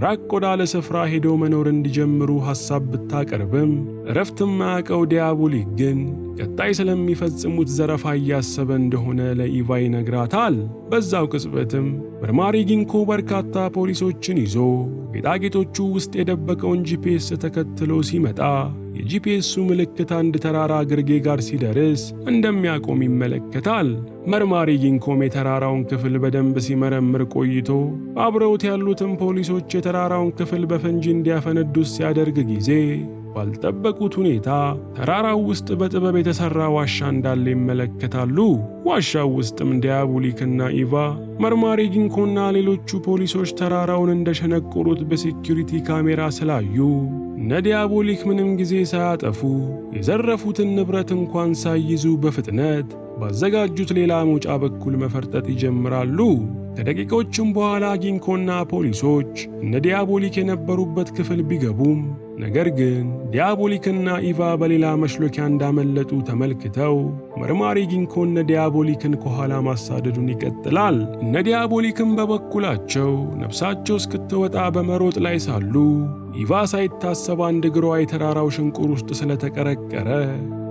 ራቅ ወዳለ ስፍራ ሄደው መኖር እንዲጀምሩ ሐሳብ ብታቀርብም እረፍት የማያውቀው ዲያቦሊክ ግን ቀጣይ ስለሚፈጽሙት ዘረፋ እያሰበ እንደሆነ ለኢቫ ይነግራታል። በዛው ቅጽበትም መርማሪ ጊንኮ በርካታ ፖሊሶችን ይዞ ጌጣጌጦቹ ውስጥ የደበቀውን ጂፒኤስ ተከትሎ ሲመጣ የጂፒኤሱ ምልክት አንድ ተራራ ግርጌ ጋር ሲደርስ እንደሚያቆም ይመለከታል። መርማሪ ጊንኮም የተራራውን ክፍል በደንብ ሲመረምር ቆይቶ አብረውት ያሉትን ፖሊሶች የተራራውን ክፍል በፈንጂ እንዲያፈነዱት ሲያደርግ ጊዜ ባልጠበቁት ሁኔታ ተራራው ውስጥ በጥበብ የተሰራ ዋሻ እንዳለ ይመለከታሉ። ዋሻው ውስጥም ዲያቦሊክና ኢቫ መርማሪ ጊንኮና ሌሎቹ ፖሊሶች ተራራውን እንደሸነቆሩት በሴኩሪቲ ካሜራ ስላዩ እነ ዲያቦሊክ ምንም ጊዜ ሳያጠፉ የዘረፉትን ንብረት እንኳን ሳይይዙ በፍጥነት ባዘጋጁት ሌላ መውጫ በኩል መፈርጠጥ ይጀምራሉ። ከደቂቃዎችም በኋላ ጊንኮና ፖሊሶች እነ ዲያቦሊክ የነበሩበት ክፍል ቢገቡም ነገር ግን ዲያቦሊክና ኢቫ በሌላ መሽሎኪያ እንዳመለጡ ተመልክተው መርማሪ ጊንኮ እነ ዲያቦሊክን ከኋላ ማሳደዱን ይቀጥላል። እነ ዲያቦሊክም በበኩላቸው ነፍሳቸው እስክትወጣ በመሮጥ ላይ ሳሉ ኢቫ ሳይታሰብ አንድ እግሯ የተራራው ሽንቁር ውስጥ ስለተቀረቀረ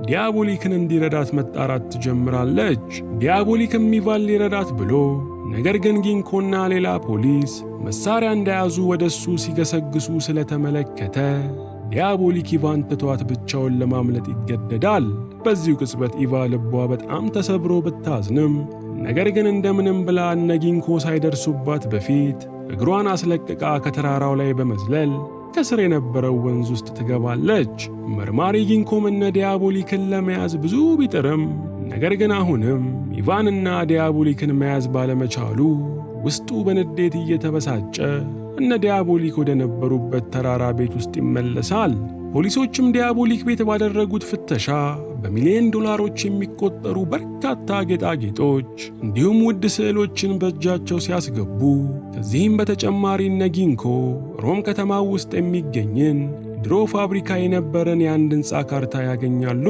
ዲያቦሊክን እንዲረዳት መጣራት ትጀምራለች። ዲያቦሊክም ኢቫን ሊረዳት ብሎ ነገር ግን ጊንኮና ሌላ ፖሊስ መሳሪያ እንደያዙ ወደሱ ሲገሰግሱ ስለተመለከተ ዲያቦሊክ ኢቫን ትቷት ብቻውን ለማምለጥ ይገደዳል። በዚሁ ቅጽበት ኢቫ ልቧ በጣም ተሰብሮ ብታዝንም ነገር ግን እንደምንም ብላ እነ ጊንኮ ሳይደርሱባት በፊት እግሯን አስለቅቃ ከተራራው ላይ በመዝለል ከስር የነበረው ወንዝ ውስጥ ትገባለች። መርማሪ ጊንኮም እነ ዲያቦሊክን ለመያዝ ብዙ ቢጥርም ነገር ግን አሁንም ኢቫንና ዲያቦሊክን መያዝ ባለመቻሉ ውስጡ በንዴት እየተበሳጨ እነ ዲያቦሊክ ወደ ነበሩበት ተራራ ቤት ውስጥ ይመለሳል። ፖሊሶችም ዲያቦሊክ ቤት ባደረጉት ፍተሻ በሚሊዮን ዶላሮች የሚቆጠሩ በርካታ ጌጣጌጦች እንዲሁም ውድ ስዕሎችን በእጃቸው ሲያስገቡ ከዚህም በተጨማሪ እነ ጊንኮ ሮም ከተማ ውስጥ የሚገኝን ድሮ ፋብሪካ የነበረን የአንድ ሕንፃ ካርታ ያገኛሉ።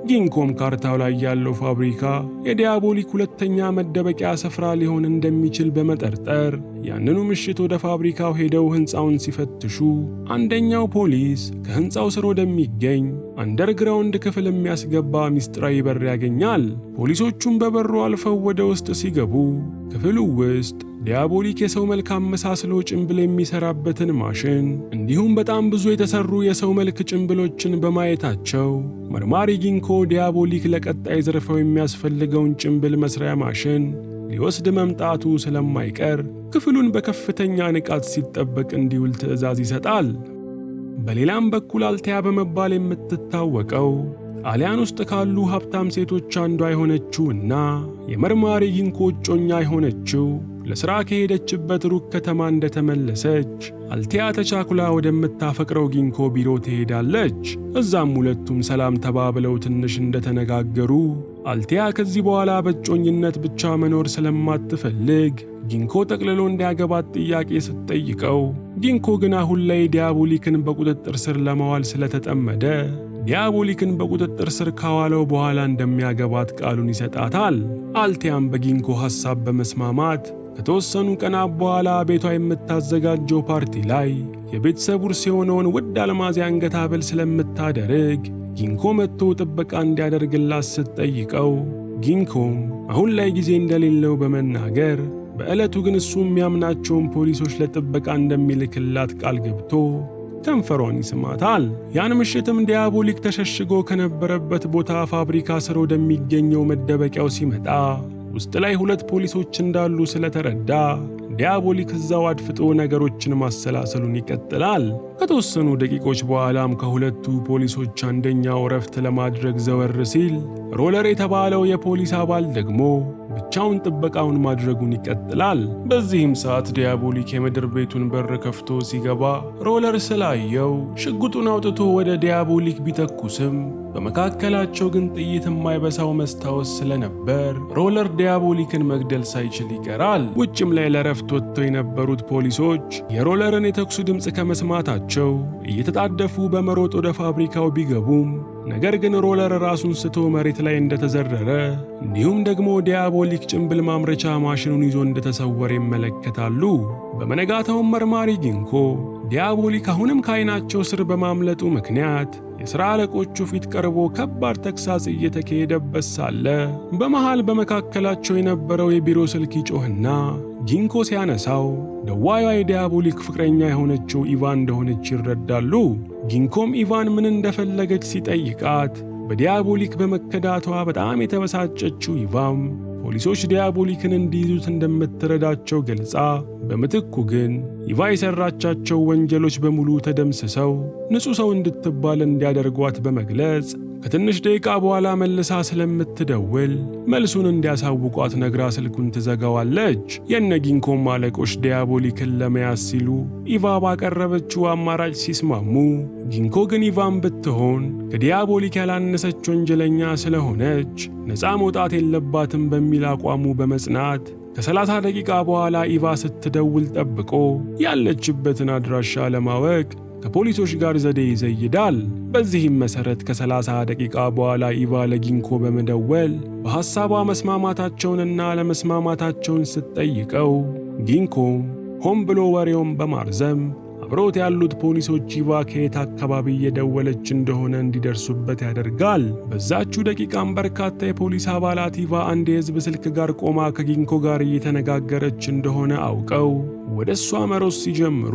ጊንኮም ካርታው ላይ ያለው ፋብሪካ የዲያቦሊክ ሁለተኛ መደበቂያ ስፍራ ሊሆን እንደሚችል በመጠርጠር ያንኑ ምሽት ወደ ፋብሪካው ሄደው ሕንፃውን ሲፈትሹ አንደኛው ፖሊስ ከሕንፃው ስር ወደሚገኝ አንደርግራውንድ ክፍል የሚያስገባ ሚስጥራዊ በር ያገኛል። ፖሊሶቹም በበሩ አልፈው ወደ ውስጥ ሲገቡ ክፍሉ ውስጥ ዲያቦሊክ የሰው መልክ አመሳስሎ ጭንብል የሚሰራበትን ማሽን እንዲሁም በጣም ብዙ የተሰሩ የሰው መልክ ጭንብሎችን በማየታቸው መርማሪ ጊንኮ ዲያቦሊክ ለቀጣይ ዘርፈው የሚያስፈልገውን ጭንብል መስሪያ ማሽን ሊወስድ መምጣቱ ስለማይቀር ክፍሉን በከፍተኛ ንቃት ሲጠበቅ እንዲውል ትዕዛዝ ይሰጣል። በሌላም በኩል አልቴያ በመባል የምትታወቀው ጣሊያን ውስጥ ካሉ ሀብታም ሴቶች አንዷ የሆነችውና የመርማሪ ጊንኮ እጮኛ የሆነችው ለሥራ ከሄደችበት ሩቅ ከተማ እንደተመለሰች አልቴያ ተቻኩላ ወደምታፈቅረው ጊንኮ ቢሮ ትሄዳለች። እዛም ሁለቱም ሰላም ተባብለው ትንሽ እንደተነጋገሩ አልቴያ ከዚህ በኋላ በእጮኝነት ብቻ መኖር ስለማትፈልግ ጊንኮ ጠቅልሎ እንዲያገባት ጥያቄ ስትጠይቀው ጊንኮ ግን አሁን ላይ ዲያቦሊክን በቁጥጥር ስር ለማዋል ስለተጠመደ ዲያቦሊክን በቁጥጥር ስር ካዋለው በኋላ እንደሚያገባት ቃሉን ይሰጣታል። አልቴያም በጊንኮ ሐሳብ በመስማማት ከተወሰኑ ቀናት በኋላ ቤቷ የምታዘጋጀው ፓርቲ ላይ የቤተሰብ ውርስ የሆነውን ውድ አልማዝ የአንገት ሐብል ስለምታደርግ ጊንኮ መጥቶ ጥበቃ እንዲያደርግላት ስትጠይቀው ጊንኮም አሁን ላይ ጊዜ እንደሌለው በመናገር በዕለቱ ግን እሱ የሚያምናቸውን ፖሊሶች ለጥበቃ እንደሚልክላት ቃል ገብቶ ከንፈሯን ይስማታል። ያን ምሽትም ዲያቦሊክ ተሸሽጎ ከነበረበት ቦታ ፋብሪካ ስር ወደሚገኘው መደበቂያው ሲመጣ ውስጥ ላይ 2 ፖሊሶች እንዳሉ ስለተረዳ ዲያቦሊክ እዛው አድፍጦ ነገሮችን ማሰላሰሉን ይቀጥላል። ከተወሰኑ ደቂቆች በኋላም ከሁለቱ ፖሊሶች አንደኛው እረፍት ለማድረግ ዘወር ሲል ሮለር የተባለው የፖሊስ አባል ደግሞ ብቻውን ጥበቃውን ማድረጉን ይቀጥላል። በዚህም ሰዓት ዲያቦሊክ የምድር ቤቱን በር ከፍቶ ሲገባ ሮለር ስላየው ሽጉጡን አውጥቶ ወደ ዲያቦሊክ ቢተኩስም በመካከላቸው ግን ጥይት የማይበሳው መስታወት ስለነበር ሮለር ዲያቦሊክን መግደል ሳይችል ይቀራል። ውጭም ላይ ለረፍት ወጥተው የነበሩት ፖሊሶች የሮለርን የተኩሱ ድምፅ ከመስማታቸው እየተጣደፉ በመሮጥ ወደ ፋብሪካው ቢገቡም ነገር ግን ሮለር ራሱን ስቶ መሬት ላይ እንደተዘረረ እንዲሁም ደግሞ ዲያቦሊክ ጭንብል ማምረቻ ማሽኑን ይዞ እንደተሰወረ ይመለከታሉ። በመነጋታውም መርማሪ ጊንኮ ዲያቦሊክ አሁንም ከዓይናቸው ስር በማምለጡ ምክንያት የሥራ አለቆቹ ፊት ቀርቦ ከባድ ተግሳጽ እየተካሄደበት ሳለ በመሃል በመካከላቸው የነበረው የቢሮ ስልክ ይጮህና ጊንኮ ሲያነሳው ደዋዩዋ የዲያቦሊክ ፍቅረኛ የሆነችው ኢቫ እንደሆነች ይረዳሉ። ጊንኮም ኢቫን ምን እንደፈለገች ሲጠይቃት በዲያቦሊክ በመከዳቷ በጣም የተበሳጨችው ኢቫም ፖሊሶች ዲያቦሊክን እንዲይዙት እንደምትረዳቸው ገልጻ በምትኩ ግን ኢቫ የሠራቻቸው ወንጀሎች በሙሉ ተደምስሰው ንጹሕ ሰው እንድትባል እንዲያደርጓት በመግለጽ ከትንሽ ደቂቃ በኋላ መልሳ ስለምትደውል መልሱን እንዲያሳውቋት ነግራ ስልኩን ትዘጋዋለች። የነጊንኮም አለቆች ዲያቦሊክን ለመያዝ ሲሉ ኢቫ ባቀረበችው አማራጭ ሲስማሙ፣ ጊንኮ ግን ኢቫን ብትሆን ከዲያቦሊክ ያላነሰች ወንጀለኛ ስለሆነች ነፃ መውጣት የለባትም በሚል አቋሙ በመጽናት ከ30 ደቂቃ በኋላ ኢቫ ስትደውል ጠብቆ ያለችበትን አድራሻ ለማወቅ ከፖሊሶች ጋር ዘዴ ይዘይዳል። በዚህም መሠረት ከ30 ደቂቃ በኋላ ኢቫ ለጊንኮ በመደወል በሐሳቧ መስማማታቸውንና ለመስማማታቸውን ስትጠይቀው ጊንኮም ሆን ብሎ ወሬውን በማርዘም አብሮት ያሉት ፖሊሶች ኢቫ ከየት አካባቢ እየደወለች እንደሆነ እንዲደርሱበት ያደርጋል። በዛችው ደቂቃም በርካታ የፖሊስ አባላት ኢቫ አንድ የሕዝብ ስልክ ጋር ቆማ ከጊንኮ ጋር እየተነጋገረች እንደሆነ አውቀው ወደ እሷ መሮጥ ሲጀምሩ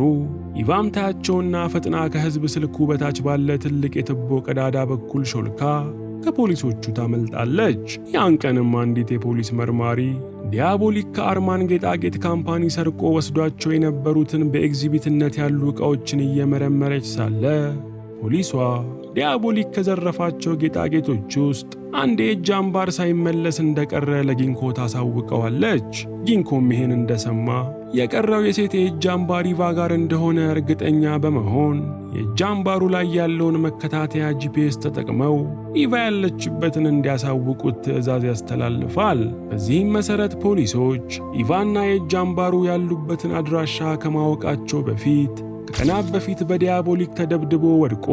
ኢቫም ታያቸውና ፈጥና ከሕዝብ ስልኩ በታች ባለ ትልቅ የትቦ ቀዳዳ በኩል ሾልካ ከፖሊሶቹ ታመልጣለች። ያን ቀንም አንዲት የፖሊስ መርማሪ ዲያቦሊክ ከአርማን ጌጣጌጥ ካምፓኒ ሰርቆ ወስዷቸው የነበሩትን በኤግዚቢትነት ያሉ ዕቃዎችን እየመረመረች ሳለ ፖሊሷ ዲያቦሊክ ከዘረፋቸው ጌጣጌጦች ውስጥ አንድ የእጅ አምባር ሳይመለስ እንደቀረ ለጊንኮ ታሳውቀዋለች። ጊንኮም ይሄን እንደሰማ የቀረው የሴት የእጅ አምባር ኢቫ ጋር እንደሆነ እርግጠኛ በመሆን የእጅ አምባሩ ላይ ያለውን መከታተያ ጂፒኤስ ተጠቅመው ኢቫ ያለችበትን እንዲያሳውቁት ትዕዛዝ ያስተላልፋል። በዚህም መሠረት ፖሊሶች ኢቫና የእጅ አምባሩ ያሉበትን አድራሻ ከማወቃቸው በፊት ከቀናት በፊት በዲያቦሊክ ተደብድቦ ወድቆ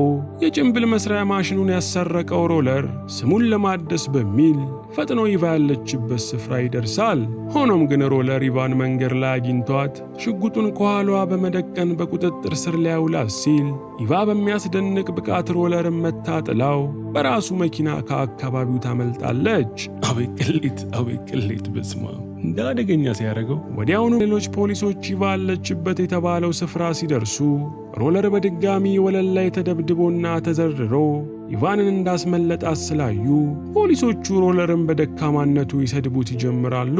የጭንብል መስሪያ ማሽኑን ያሰረቀው ሮለር ስሙን ለማደስ በሚል ፈጥኖ ኢቫ ያለችበት ስፍራ ይደርሳል። ሆኖም ግን ሮለር ኢቫን መንገድ ላይ አግኝቷት ሽጉጡን ከኋላዋ በመደቀን በቁጥጥር ስር ሊያውላት ሲል ኢቫ በሚያስደንቅ ብቃት ሮለርን መታ ጥላው በራሱ መኪና ከአካባቢው ታመልጣለች። አቤት ቅሌት በስማ እንደ አደገኛ ሲያደርገው። ወዲያውኑ ሌሎች ፖሊሶች ኢቫ ያለችበት የተባለው ስፍራ ሲደርሱ ሮለር በድጋሚ ወለል ላይ ተደብድቦና ተዘርሮ ኢቫንን እንዳስመለጣት ስላዩ ፖሊሶቹ ሮለርን በደካማነቱ ይሰድቡት ይጀምራሉ።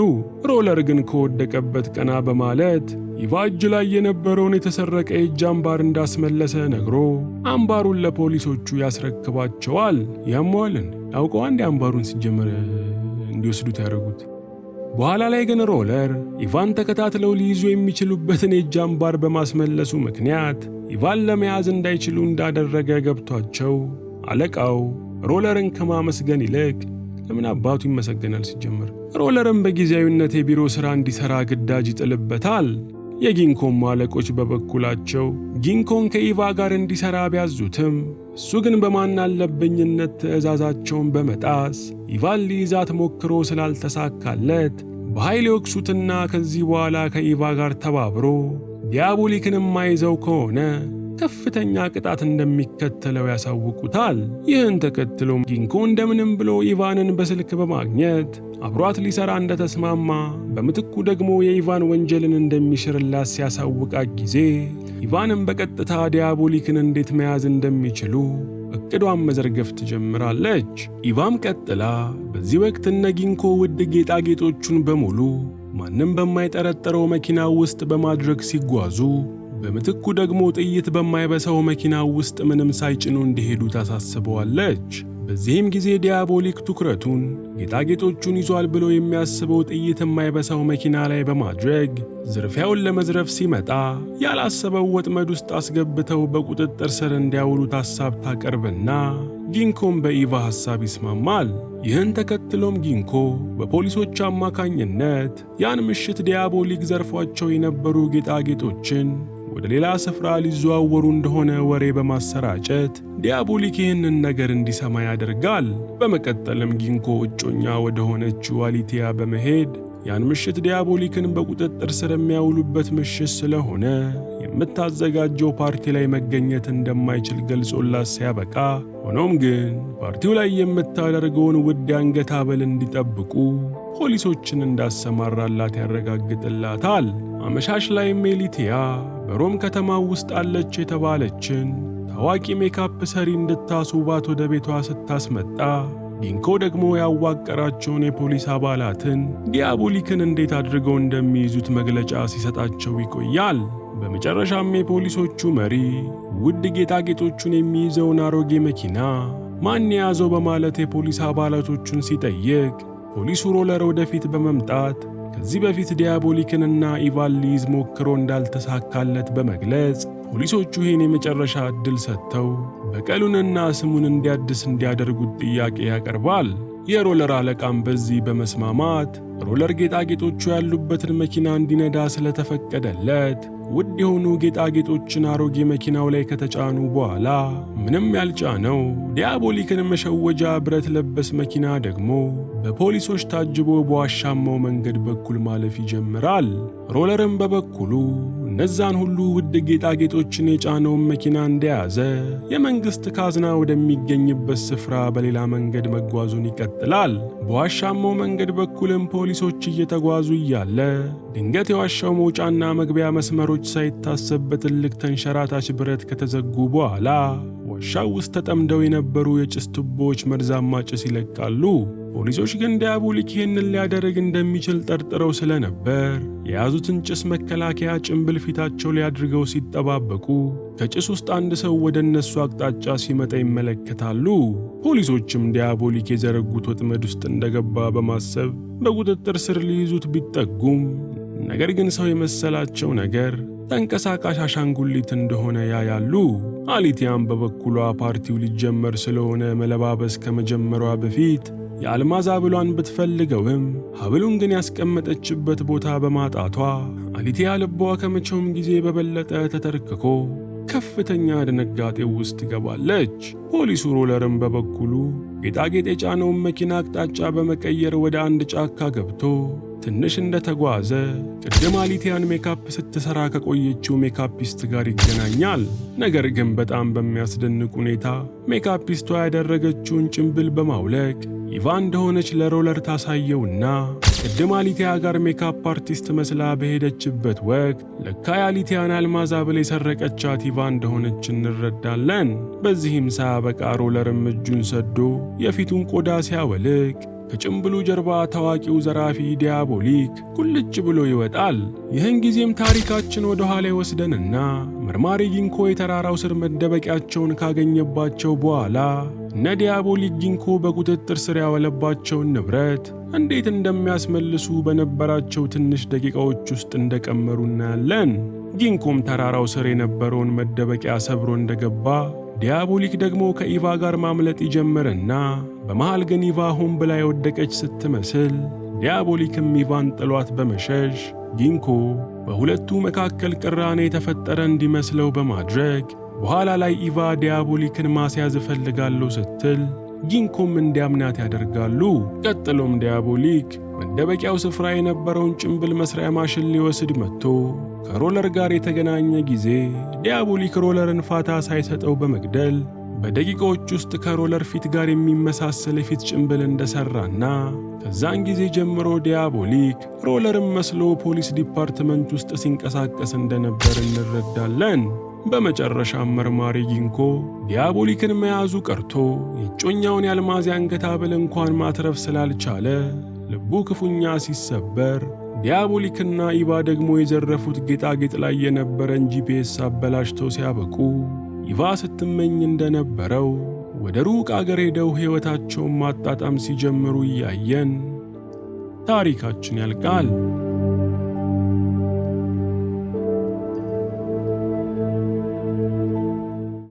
ሮለር ግን ከወደቀበት ቀና በማለት ኢቫ እጅ ላይ የነበረውን የተሰረቀ የእጅ አምባር እንዳስመለሰ ነግሮ አምባሩን ለፖሊሶቹ ያስረክባቸዋል። ያሟልን ያውቀው አንድ አምባሩን ሲጀምር እንዲወስዱት ያደረጉት። በኋላ ላይ ግን ሮለር ኢቫን ተከታትለው ሊይዙ የሚችሉበትን የእጅ አምባር በማስመለሱ ምክንያት ኢቫን ለመያዝ እንዳይችሉ እንዳደረገ ገብቷቸው አለቃው ሮለርን ከማመስገን ይልቅ ለምን አባቱ ይመሰገናል? ሲጀምር ሮለርን በጊዜያዊነት የቢሮ ሥራ እንዲሠራ ግዳጅ ይጥልበታል። የጊንኮም አለቆች በበኩላቸው ጊንኮን ከኢቫ ጋር እንዲሠራ ቢያዙትም እሱ ግን በማን አለብኝነት ትዕዛዛቸውን በመጣስ ኢቫን ሊይዛት ሞክሮ ስላልተሳካለት በኃይል ይወቅሱትና ከዚህ በኋላ ከኢቫ ጋር ተባብሮ ዲያቦሊክን የማይዘው ከሆነ ከፍተኛ ቅጣት እንደሚከተለው ያሳውቁታል። ይህን ተከትሎም ጊንኮ እንደምንም ብሎ ኢቫንን በስልክ በማግኘት አብሯት ሊሰራ እንደተስማማ በምትኩ ደግሞ የኢቫን ወንጀልን እንደሚሽርላት ሲያሳውቃት ጊዜ ኢቫንን በቀጥታ ዲያቦሊክን እንዴት መያዝ እንደሚችሉ እቅዷን መዘርገፍ ትጀምራለች። ኢቫም ቀጥላ በዚህ ወቅት እነ ጊንኮ ውድ ጌጣጌጦቹን በሙሉ ማንም በማይጠረጠረው መኪና ውስጥ በማድረግ ሲጓዙ በምትኩ ደግሞ ጥይት በማይበሳው መኪና ውስጥ ምንም ሳይጭኑ እንዲሄዱ ታሳስበዋለች። በዚህም ጊዜ ዲያቦሊክ ትኩረቱን ጌጣጌጦቹን ይዟል ብሎ የሚያስበው ጥይት የማይበሳው መኪና ላይ በማድረግ ዝርፊያውን ለመዝረፍ ሲመጣ ያላሰበው ወጥመድ ውስጥ አስገብተው በቁጥጥር ስር እንዲያውሉት ሐሳብ ታቀርብና ጊንኮም በኢቫ ሐሳብ ይስማማል። ይህን ተከትሎም ጊንኮ በፖሊሶች አማካኝነት ያን ምሽት ዲያቦሊክ ዘርፏቸው የነበሩ ጌጣጌጦችን ወደ ሌላ ስፍራ ሊዘዋወሩ እንደሆነ ወሬ በማሰራጨት ዲያቦሊክ ይህንን ነገር እንዲሰማ ያደርጋል። በመቀጠልም ጊንኮ እጮኛ ወደ ሆነችው አሊቲያ በመሄድ ያን ምሽት ዲያቦሊክን በቁጥጥር ስር የሚያውሉበት ምሽት ስለሆነ የምታዘጋጀው ፓርቲ ላይ መገኘት እንደማይችል ገልጾላት ሲያበቃ፣ ሆኖም ግን ፓርቲው ላይ የምታደርገውን ውድ የአንገት ሐብል እንዲጠብቁ ፖሊሶችን እንዳሰማራላት ያረጋግጥላታል። አመሻሽ ላይ አሊቲያ በሮም ከተማ ውስጥ አለች የተባለችን ታዋቂ ሜካፕ ሰሪ እንድታስውባት ወደ ቤቷ ስታስመጣ፣ ጊንኮ ደግሞ ያዋቀራቸውን የፖሊስ አባላትን ዲያቦሊክን እንዴት አድርገው እንደሚይዙት መግለጫ ሲሰጣቸው ይቆያል። በመጨረሻም የፖሊሶቹ መሪ ውድ ጌጣጌጦቹን የሚይዘውን አሮጌ መኪና ማን የያዘው በማለት የፖሊስ አባላቶቹን ሲጠይቅ፣ ፖሊሱ ሮለር ወደፊት በመምጣት ከዚህ በፊት ዲያቦሊክንና ኢቫን ሊይዝ ሞክሮ እንዳልተሳካለት በመግለጽ ፖሊሶቹ ይህን የመጨረሻ ዕድል ሰጥተው በቀሉንና ስሙን እንዲያድስ እንዲያደርጉት ጥያቄ ያቀርባል። የሮለር አለቃም በዚህ በመስማማት ሮለር ጌጣጌጦቹ ያሉበትን መኪና እንዲነዳ ስለተፈቀደለት ውድ የሆኑ ጌጣጌጦችን አሮጌ መኪናው ላይ ከተጫኑ በኋላ ምንም ያልጫነው ዲያቦሊክን መሸወጃ ብረት ለበስ መኪና ደግሞ በፖሊሶች ታጅቦ በዋሻማው መንገድ በኩል ማለፍ ይጀምራል። ሮለርም በበኩሉ እነዛን ሁሉ ውድ ጌጣጌጦችን የጫነውን መኪና እንደያዘ የመንግሥት ካዝና ወደሚገኝበት ስፍራ በሌላ መንገድ መጓዙን ይቀጥላል። በዋሻማው መንገድ በኩልም ፖሊሶች እየተጓዙ እያለ ድንገት የዋሻው መውጫና መግቢያ መስመሮች ሳይታሰብ በትልቅ ተንሸራታች ብረት ከተዘጉ በኋላ ዋሻው ውስጥ ተጠምደው የነበሩ የጭስ ቱቦዎች መርዛማ ጭስ ይለቃሉ። ፖሊሶች ግን ዲያቦሊክ ይህንን ሊያደርግ እንደሚችል ጠርጥረው ስለነበር የያዙትን ጭስ መከላከያ ጭንብል ፊታቸው ላይ አድርገው ሲጠባበቁ ከጭስ ውስጥ አንድ ሰው ወደ እነሱ አቅጣጫ ሲመጣ ይመለከታሉ። ፖሊሶችም ዲያቦሊክ የዘረጉት ወጥመድ ውስጥ እንደገባ በማሰብ በቁጥጥር ስር ሊይዙት ቢጠጉም ነገር ግን ሰው የመሰላቸው ነገር ተንቀሳቃሽ አሻንጉሊት እንደሆነ ያያሉ። አሊቲያም በበኩሏ ፓርቲው ሊጀመር ስለሆነ መለባበስ ከመጀመሯ በፊት የአልማዝ ሐብሏን ብትፈልገውም ሐብሉን ግን ያስቀመጠችበት ቦታ በማጣቷ አሊቲያ ልቧ ከመቼውም ጊዜ በበለጠ ተተርክኮ ከፍተኛ ድንጋጤ ውስጥ ትገባለች። ፖሊሱ ሮለርም በበኩሉ ጌጣጌጥ የጫነውን መኪና አቅጣጫ በመቀየር ወደ አንድ ጫካ ገብቶ ትንሽ እንደተጓዘ ቅድም አሊቲያን ሜካፕ ስትሰራ ከቆየችው ሜካፒስት ጋር ይገናኛል። ነገር ግን በጣም በሚያስደንቅ ሁኔታ ሜካፒስቷ ያደረገችውን ጭንብል በማውለቅ ኢቫ እንደሆነች ለሮለር ታሳየውና ቅድም አሊቲያ ጋር ሜካፕ አርቲስት መስላ በሄደችበት ወቅት ለካ የአሊቲያን አልማዝ ሐብል የሰረቀቻት ኢቫ እንደሆነች እንረዳለን። በዚህም ሳያበቃ ሮለርም እጁን ሰዶ የፊቱን ቆዳ ሲያወልቅ ከጭንብሉ ጀርባ ታዋቂው ዘራፊ ዲያቦሊክ ቁልጭ ብሎ ይወጣል። ይህን ጊዜም ታሪካችን ወደ ኋላ ይወስደንና መርማሪ ጊንኮ የተራራው ስር መደበቂያቸውን ካገኘባቸው በኋላ እነ ዲያቦሊክ ጊንኮ በቁጥጥር ስር ያዋለባቸውን ንብረት እንዴት እንደሚያስመልሱ በነበራቸው ትንሽ ደቂቃዎች ውስጥ እንደቀመሩ እናያለን። ጊንኮም ተራራው ስር የነበረውን መደበቂያ ሰብሮ እንደገባ ዲያቦሊክ ደግሞ ከኢቫ ጋር ማምለጥ ይጀምርና በመሃል ግን ኢቫ ሆን ብላ የወደቀች ስትመስል ዲያቦሊክም ኢቫን ጥሏት በመሸሽ ጊንኮ በሁለቱ መካከል ቅራኔ የተፈጠረ እንዲመስለው በማድረግ በኋላ ላይ ኢቫ ዲያቦሊክን ማስያዝ እፈልጋለሁ ስትል ጊንኮም እንዲያምናት ያደርጋሉ። ቀጥሎም ዲያቦሊክ መደበቂያው ስፍራ የነበረውን ጭንብል መስሪያ ማሽን ሊወስድ መጥቶ ከሮለር ጋር የተገናኘ ጊዜ ዲያቦሊክ ሮለርን ፋታ ሳይሰጠው በመግደል በደቂቃዎች ውስጥ ከሮለር ፊት ጋር የሚመሳሰል የፊት ጭንብል እንደሰራና ከዛን ጊዜ ጀምሮ ዲያቦሊክ ሮለርን መስሎ ፖሊስ ዲፓርትመንት ውስጥ ሲንቀሳቀስ እንደነበር እንረዳለን። በመጨረሻም መርማሪ ጊንኮ ዲያቦሊክን መያዙ ቀርቶ የጮኛውን የአልማዝ አንገት ሐብል እንኳን ማትረፍ ስላልቻለ ልቡ ክፉኛ ሲሰበር ዲያቦሊክና ኢቫ ደግሞ የዘረፉት ጌጣጌጥ ላይ የነበረን ጂፒኤስ አበላሽተው ሲያበቁ ኢቫ ስትመኝ እንደነበረው ወደ ሩቅ አገር ሄደው ሕይወታቸውን ማጣጣም ሲጀምሩ እያየን ታሪካችን ያልቃል።